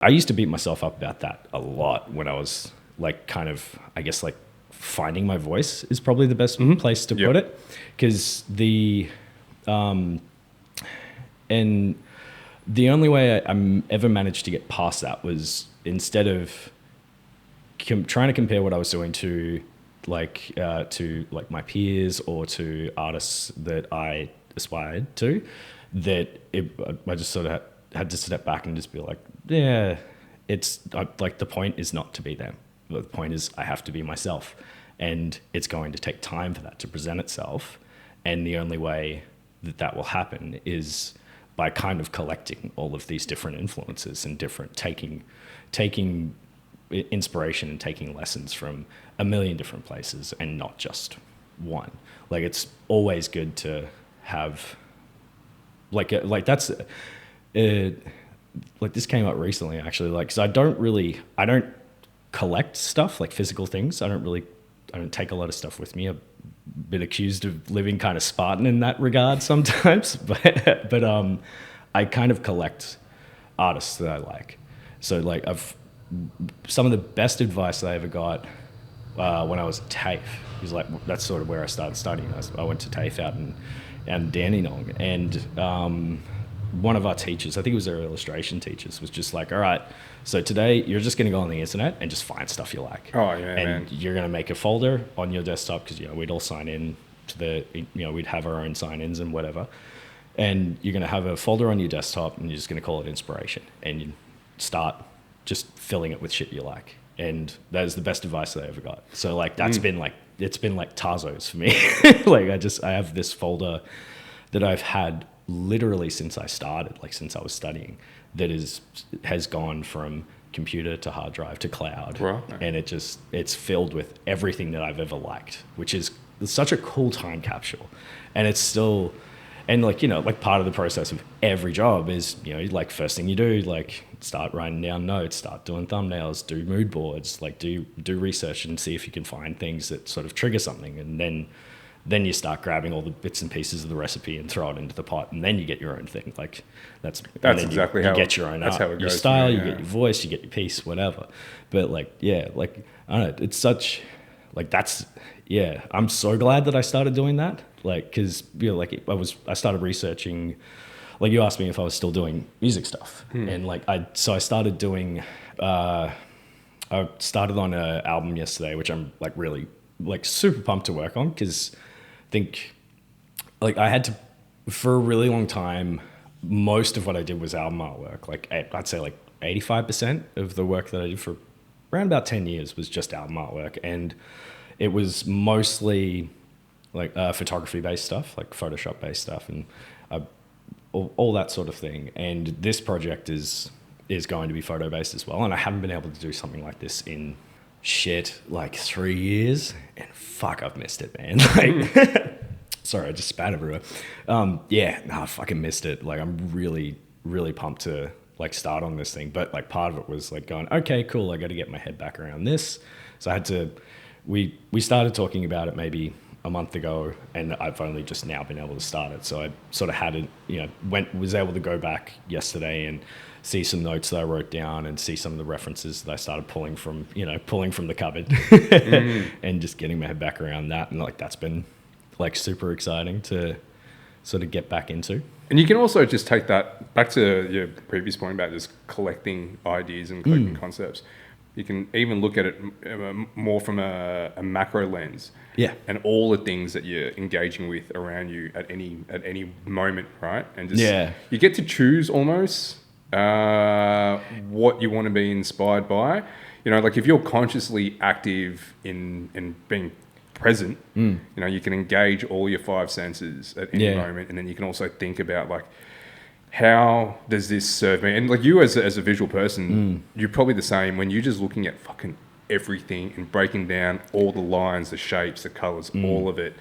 I used to beat myself up about that a lot when I was like kind of, I guess like finding my voice is probably the best place to put it. Because and the only way I ever managed to get past that was instead of trying to compare what I was doing to like my peers or to artists that I aspired to, I just sort of had to step back and just be like, yeah, it's like the point is not to be them. The point is I have to be myself, and it's going to take time for that to present itself. And the only way that will happen is by kind of collecting all of these different influences and taking inspiration and taking lessons from a million different places and not just one. Like it's always good to have like that's like this came up recently actually, like, 'cause I don't collect stuff like physical things. I don't take a lot of stuff with me. I've been accused of living kind of Spartan in that regard sometimes, but I kind of collect artists that I like. So like some of the best advice that I ever got when I was at TAFE, was like, that's sort of where I started studying. I went to TAFE out in Dandenong, and one of our teachers, I think it was our illustration teachers, was just like, all right, so today you're just going to go on the internet and just find stuff you like. Oh, yeah, and man. you're going to make a folder on your desktop, because, we'd all sign in to we'd have our own sign-ins and whatever. And you're going to have a folder on your desktop and you're just going to call it inspiration. And you start just filling it with shit you like. And that is the best advice that I ever got. So like, that's been like, it's been like Tarzo's for me. Like I have this folder that I've had literally since I started, like since I was studying, that has gone from computer to hard drive to cloud. Right. And it's filled with everything that I've ever liked, which is such a cool time capsule. And it's still, and like, like part of the process of every job is, like first thing you do, like start writing down notes, start doing thumbnails, do mood boards, like do research and see if you can find things that sort of trigger something. And then you start grabbing all the bits and pieces of the recipe and throw it into the pot, and then you get your own thing. Like that's exactly how you get your own that's art, how it goes. your style, Yeah. you get your voice, you get your piece, whatever. But like, yeah, like I don't know, it's such like that's yeah. I'm so glad that I started doing that. Like, because like I started researching. Like you asked me if I was still doing music stuff, and like I started doing. I started on an album yesterday, which I'm like really like super pumped to work on, because I think like I had to, for a really long time, most of what I did was album artwork. Like I'd say like 85% of the work that I did for around about 10 years was just album artwork, and it was mostly like photography based stuff, like Photoshop based stuff, and all that sort of thing. And this project is going to be photo based as well, and I haven't been able to do something like this in like 3 years, and fuck, I've missed it, man. Like sorry, I just spat everywhere. I fucking missed it. Like I'm really, really pumped to like start on this thing, but like part of it was like going, okay, cool, I got to get my head back around this. So I had to, we started talking about it maybe a month ago, and I've only just now been able to start it. So I sort of had it, was able to go back yesterday and see some notes that I wrote down and see some of the references that I started pulling from the cupboard and just getting my head back around that. And like, that's been like super exciting to sort of get back into. And you can also just take that back to your previous point about just collecting ideas and collecting concepts. You can even look at it more from a macro lens. Yeah. And all the things that you're engaging with around you at any moment, right? And just you get to choose almost what you want to be inspired by. Like if you're consciously active in being present, you can engage all your five senses at any moment, and then you can also think about like, how does this serve me? And like you as a visual person, you're probably the same when you're just looking at fucking everything and breaking down all the lines, the shapes, the colors, all of it,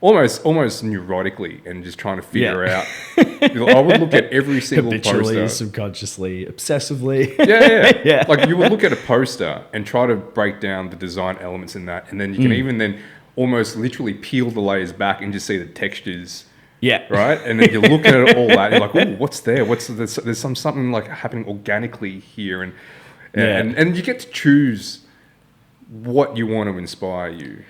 almost neurotically, and just trying to figure out. I would look at every single habitually, poster, subconsciously, obsessively. Yeah. Like you would look at a poster and try to break down the design elements in that, and then you can even then almost literally peel the layers back and just see the textures Yeah. Right. And then you look at it all that, you're like, oh, what's there? There's something like happening organically here. And you get to choose what you want to inspire you.